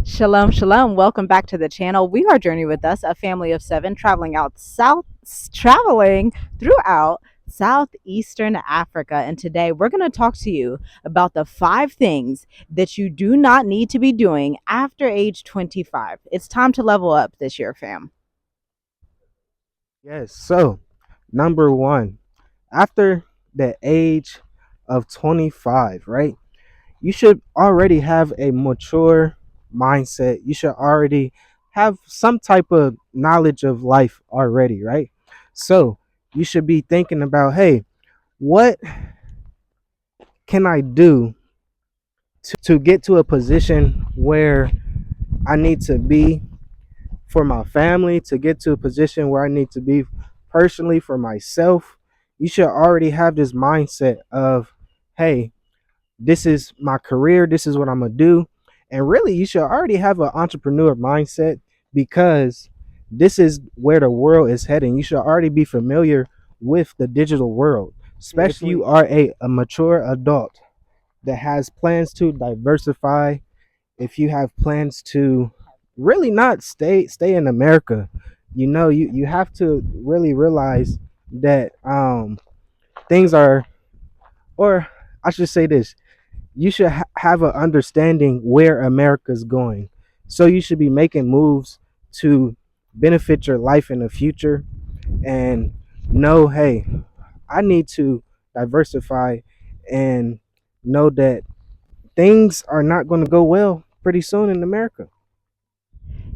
Shalom, shalom. Welcome back to the channel. We are Journey with Us, a family of seven traveling throughout southeastern Africa. And today we're going to talk to you about the 5 things that you do not need to be doing after age 25. It's time to level up this year, fam. Yes. So, number one, after the age of 25, right? You should already have a mature mindset. You should already have some type of knowledge of life already, right? So, you should be thinking about, hey, what can I do to get to a position where I need to be for my family, to get to a position where I need to be personally for myself? You should already have this mindset of, hey, this is my career, this is what I'm gonna do. And really, you should already have an entrepreneur mindset because this is where the world is heading. You should already be familiar with the digital world, especially if you are a mature adult that has plans to diversify, if you have plans to really not stay in America. You have to really realize that things are, or I should say this, you should have an understanding where America's going. So you should be making moves to benefit your life in the future and know, hey, I need to diversify and know that things are not going to go well pretty soon in America.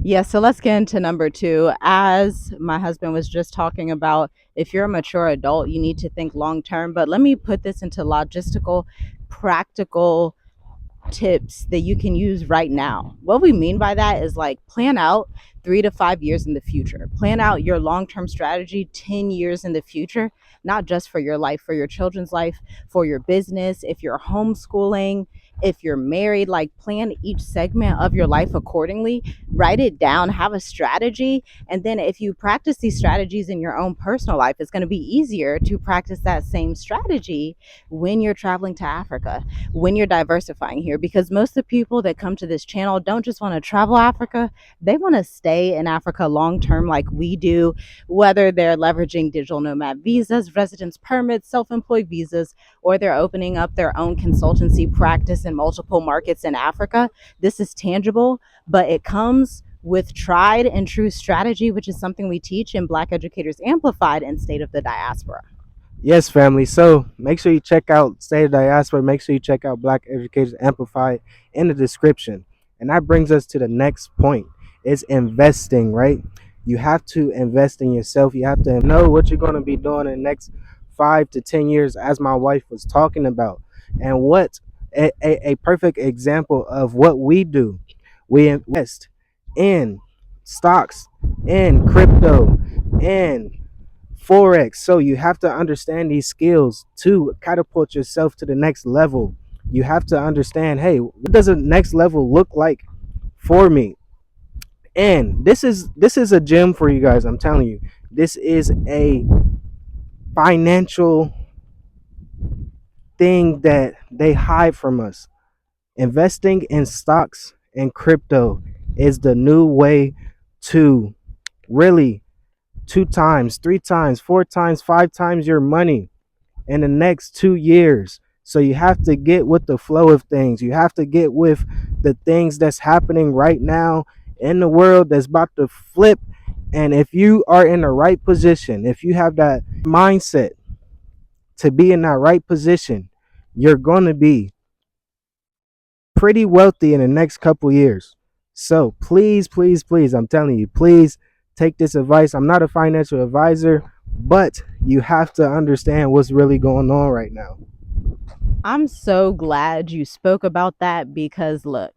Yeah, so let's get into number 2. As my husband was just talking about, if you're a mature adult, you need to think long term. But let me put this into logistical, practical tips that you can use right now. What we mean by that is like plan out 3 to 5 years in the future. Plan out your long term strategy 10 years in the future, not just for your life, for your children's life, for your business, if you're homeschooling, if you're married, like plan each segment of your life accordingly. Write it down, have a strategy. And then if you practice these strategies in your own personal life, it's going to be easier to practice that same strategy when you're traveling to Africa, when you're diversifying here, because most of the people that come to this channel don't just want to travel Africa, they want to stay in Africa long term like we do, whether they're leveraging digital nomad visas, residence permits, self-employed visas, or they're opening up their own consultancy practice in multiple markets in Africa. This is tangible, but it comes with tried and true strategy, which is something we teach in Black Educators Amplified and State of the Diaspora. Yes, family. So make sure you check out State of Diaspora. Make sure you check out Black Educators Amplified in the description. And that brings us to the next point. Is investing, right? You have to invest in yourself. You have to know what you're going to be doing in the next 5 to 10 years, as my wife was talking about. And what a perfect example of what we do. We invest in stocks, in crypto, in Forex. So you have to understand these skills to catapult yourself to the next level. You have to understand, hey, what does the next level look like for me? And this is a gem for you guys. I'm telling you, this is a financial thing that they hide from us. Investing in stocks and crypto is the new way to really 2 times, 3 times, 4 times, 5 times your money in the next 2 years. So you have to get with the flow of things. You have to get with the things that's happening right now in the world that's about to flip. And if you are in the right position, if you have that mindset to be in that right position, you're going to be pretty wealthy in the next couple years. So please, please, please, I'm telling you, please take this advice. I'm not a financial advisor, but you have to understand what's really going on right now. I'm so glad you spoke about that because look,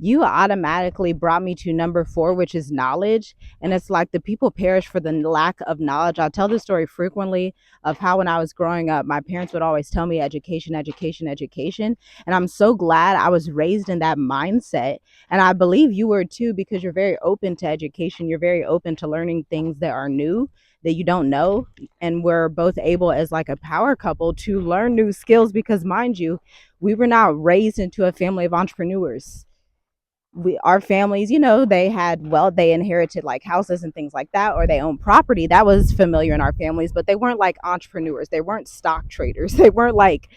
you automatically brought me to number 4, which is knowledge. And it's like the people perish for the lack of knowledge. I tell this story frequently of how when I was growing up, my parents would always tell me education, education, education. And I'm so glad I was raised in that mindset. And I believe you were too, because you're very open to education. You're very open to learning things that are new that you don't know, and we're both able as like a power couple to learn new skills because mind you, we were not raised into a family of entrepreneurs. our families, you know, they had, well, they inherited like houses and things like that, or they own property that was familiar in our families, but they weren't like entrepreneurs, they weren't stock traders, they weren't like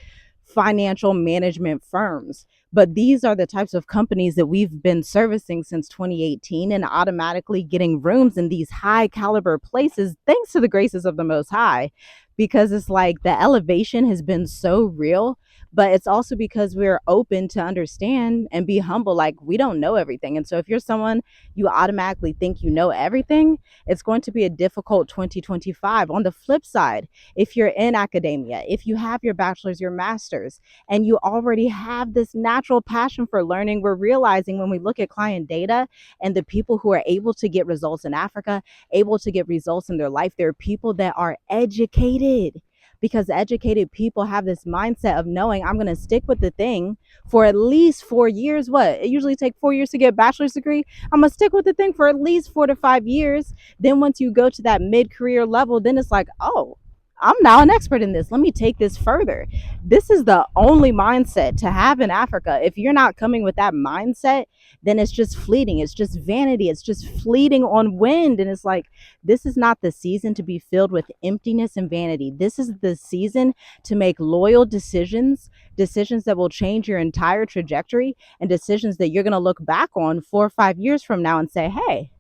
financial management firms. But these are the types of companies that we've been servicing since 2018, and automatically getting rooms in these high caliber places thanks to the graces of the Most High, because it's like the elevation has been so real. But it's also because we're open to understand and be humble. Like, we don't know everything. And so if you're someone, you automatically think you know everything, it's going to be a difficult 2025. On the flip side, if you're in academia, if you have your bachelor's, your master's, and you already have this natural passion for learning, we're realizing when we look at client data and the people who are able to get results in Africa, able to get results in their life, there are people that are educated, because educated people have this mindset of knowing, I'm going to stick with the thing for at least 4 years. What, it usually take 4 years to get a bachelor's degree. I'm going to stick with the thing for at least 4 to 5 years. Then once you go to that mid-career level, then it's like, oh, I'm now an expert in this, let me take this further. This is the only mindset to have in Africa. If you're not coming with that mindset, then it's just fleeting, it's just vanity, it's just fleeting on wind. And it's like, this is not the season to be filled with emptiness and vanity. This is the season to make loyal decisions, decisions that will change your entire trajectory, and decisions that you're going to look back on 4 or 5 years from now and say, hey,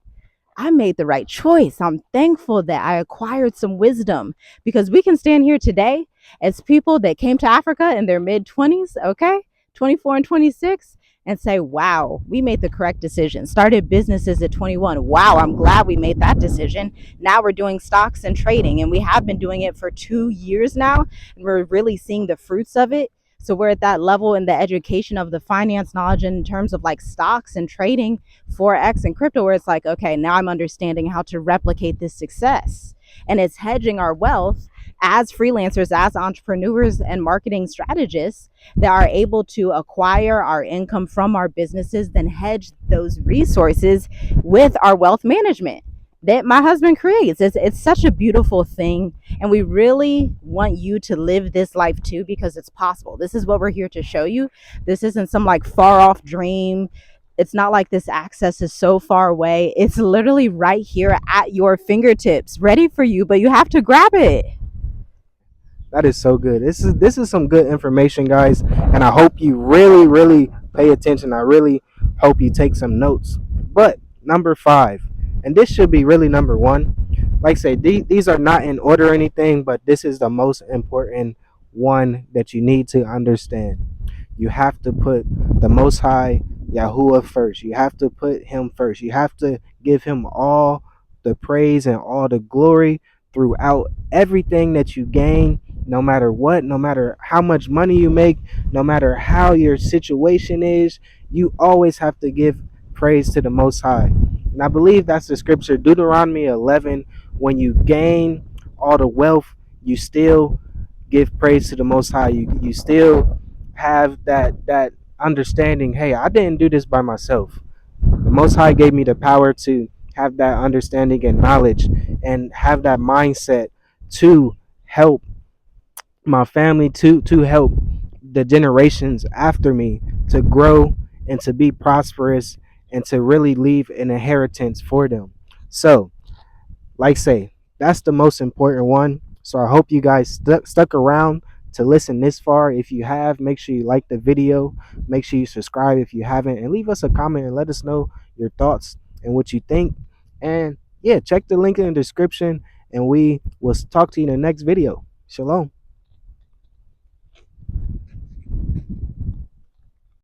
I made the right choice. I'm thankful that I acquired some wisdom, because we can stand here today as people that came to Africa in their mid 20s, okay, 24 and 26, and say, wow, we made the correct decision. Started businesses at 21. Wow, I'm glad we made that decision. Now we're doing stocks and trading, and we have been doing it for 2 years now, and we're really seeing the fruits of it. So we're at that level in the education of the finance knowledge in terms of like stocks and trading, Forex and crypto, where it's like, okay, now I'm understanding how to replicate this success. And it's hedging our wealth as freelancers, as entrepreneurs and marketing strategists that are able to acquire our income from our businesses, then hedge those resources with our wealth management that my husband creates. It's such a beautiful thing. And we really want you to live this life too, because it's possible. This is what we're here to show you. This isn't some like far off dream. It's not like this access is so far away. It's literally right here at your fingertips, ready for you, but you have to grab it. That is so good. This is some good information, guys, and I hope you really pay attention. I really hope you take some notes. But number 5, and this should be really number 1. Like I say, these are not in order or anything, but this is the most important one that you need to understand. You have to put the Most High Yahuwah first. You have to put Him first. You have to give Him all the praise and all the glory throughout everything that you gain, no matter what, no matter how much money you make, no matter how your situation is. You always have to give praise to the Most High. And I believe that's the scripture, Deuteronomy 11. When you gain all the wealth, you still give praise to the Most High. You still have that understanding. Hey, I didn't do this by myself. The Most High gave me the power to have that understanding and knowledge, and have that mindset to help my family, to help the generations after me to grow and to be prosperous and to really leave an inheritance for them. So, like say, that's the most important one. So I hope you guys stuck around to listen this far. If you have, make sure you like the video, make sure you subscribe if you haven't, and leave us a comment and let us know your thoughts and what you think. And yeah, check the link in the description, and we will talk to you in the next video. Shalom.